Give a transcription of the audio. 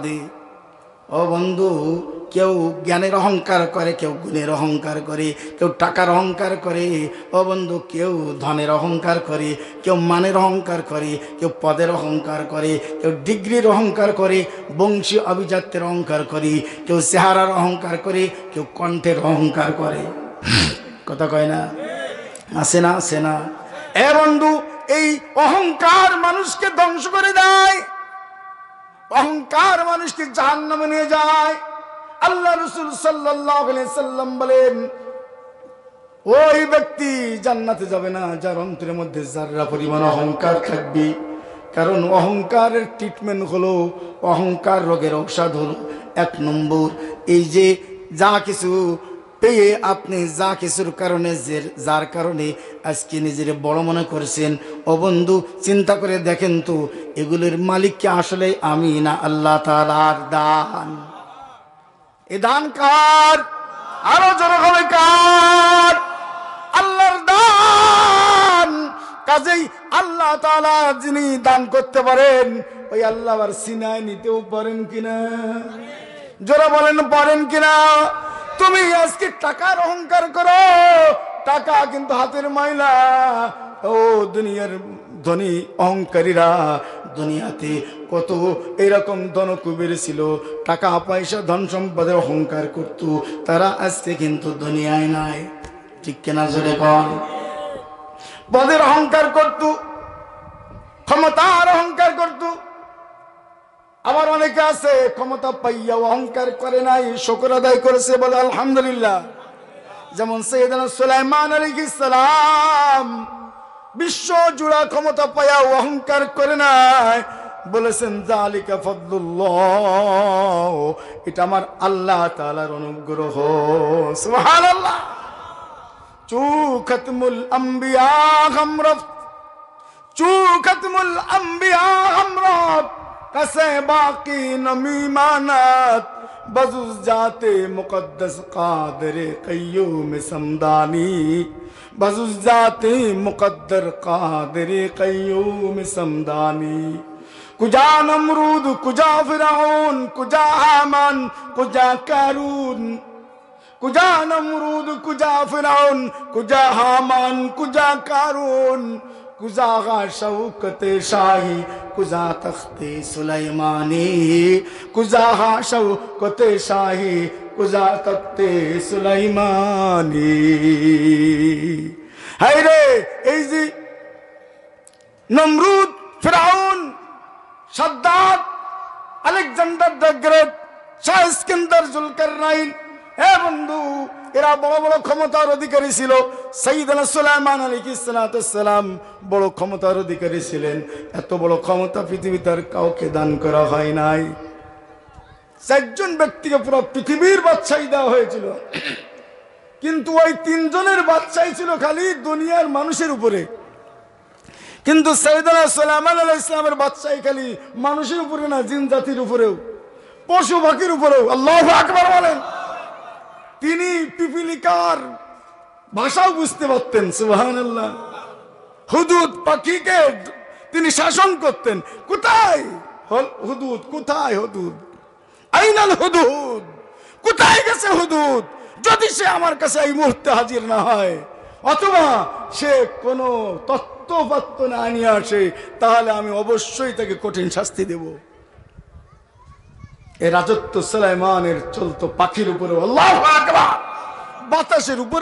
দে। ও বন্ধু, কেউ জ্ঞানের অহংকার করে, কেউ গুণের অহংকার করে, কেউ টাকার অহংকার করে। ও বন্ধু, কেউ ধনের অহংকার করে, কেউ মানের অহংকার করে, কেউ পদের অহংকার করে, কেউ ডিগ্রির অহংকার করে, বংশী অভিজাত্যের অহংকার করে, কেউ চেহারার অহংকার করে, কেউ কণ্ঠের অহংকার করে। কথা কয় না? আছে না? আছে না? এ বন্ধু, এই অহংকার মানুষকে ধ্বংস করে দেয়, অহংকার মানুষকে জাহান্নামে নিয়ে যায়। আল্লাহ রাসূল সাল্লাল্লাহু আলাইহি সাল্লাম বলেন, ওই ব্যক্তি জান্নাতে যাবে না যার অন্তরের মধ্যে যাররা পরিমাণ অহংকার থাকবে। কারণ অহংকারের ট্রিটমেন্ট হলো, অহংকার রোগের ঔষধ হলো 1 নম্বর, এই যে যা কিছু পেয়ে আপনি যা কিছুর কারণে যার কারণে আজকে নিজের বড় মনে করছেন, ও বন্ধু চিন্তা করে দেখেন তো এগুলোর মালিককে আসলে আমি না আল্লাহ তাআলার দান। এ দান কার? আরো জোরে হবে কার? আল্লাহর দান। কাজেই আল্লাহ তাআলা যিনি দান করতে পারেন, ওই আল্লাহ আর সিনায় নিতেও পারেন কিনা? জোরে বলেন, পারেন কিনা? তুমি আজকে টাকার অহংকার করো, টাকা কিন্তু হাতের ময়লা। ও দুনিয়ার ধনী অহংকারীরা, দুনিয়াতে কত এরকম ধনকুবের ছিল, টাকা পয়সা ধন সম্পদের অহংকার করত, তারা আজকে কিন্তু দুনিয়ায় নাই। ঠিক কিনা? জোরে কর। পদের অহংকার করত, ক্ষমতার অহংকার করত। আবার অনেকে আছে ক্ষমতা পাইয়া অহংকার করে নাই, শুকর আদায় করেছে, বলে আলহামদুলিল্লাহ। যেমন সাইয়েদনা সুলাইমান আলাইহিস সালাম বিশ্ব জুড়া ক্ষমতা পাইয়া অহংকার করে নাই, বলেছেন যালিকা ফাদলুল্লাহ, এটা আমার আল্লাহ তাআলার অনুগ্রহ। সুবহানাল্লাহ। চু খতমুল আম্বিয়া গমরত, চু খতমুল আম্বিয়া গমরত, कसे बाकी नमी मानत, बजुज जाते मुकद्दस कादर कय्यूम समदानी, बजुज जाते मुकद्दर कादर कय्यूम समदानी। कुजा नमरूद, कुजा फिरौन, कुजा हामान, कुजा कारून, कुजा नमरूद, कुजा फिरौन, कुजा हामान, कुजा कारून, कुजा शौकत शाही, कुजा तख्ते सुलेमानी, कुजा शौकत शाही, कुजा तख्ते सुलेमानी। हाय रे এই যে নমরুদ, ফিরআউন, সাদ্দাত, আলেকজান্ডার দ্য গ্রেট, শাহ ইস্কান্দার, জুলকারনাইন, হে বন্ধু, এরা বড় বড় ক্ষমতার অধিকারী ছিল। সাইয়েদনা সুলাইমান আলাইহিস সালাম বড় ক্ষমতার অধিকারী ছিলেন। এত বড় ক্ষমতা পৃথিবীতে আর কাউকে দান করা হয় নাই। 4 জন ব্যক্তিকে পুরো পৃথিবীর বাদশাহী দেওয়া হয়েছিল, কিন্তু ওই 3 জনের বাদশাহী ছিল খালি দুনিয়ার মানুষের উপরে। কিন্তু সাইয়েদনা সুলাইমান আলাইহিস সালামের বাদশাহী খালি মানুষের উপরে না, জিন জাতির উপরেও, পশু পাখির উপরেও। আল্লাহু আকবার বলেন। তিনি পিপিলিকার ভাষাও বুঝতে পারতেন। সুবহানাল্লাহ। হুদুদ পাখিকে তিনি শাসন করতেন। কোথায় হুদুদ? কোথায় হুদুদ? আইনাল হুদুদ? কোথায় গেছে হুদুদ? যদি সে আমার কাছে এই মুহূর্তে হাজির না হয়, অথবা সে কোনো তত্ত্বপাত্য না নিয়ে আসে, তাহলে আমি অবশ্যই তাকে কঠিন শাস্তি দেব। এই রাজত্ব সুলাইমানের চলতো পাখির উপরে, আল্লাহু আকবার, বাতাসের উপরে।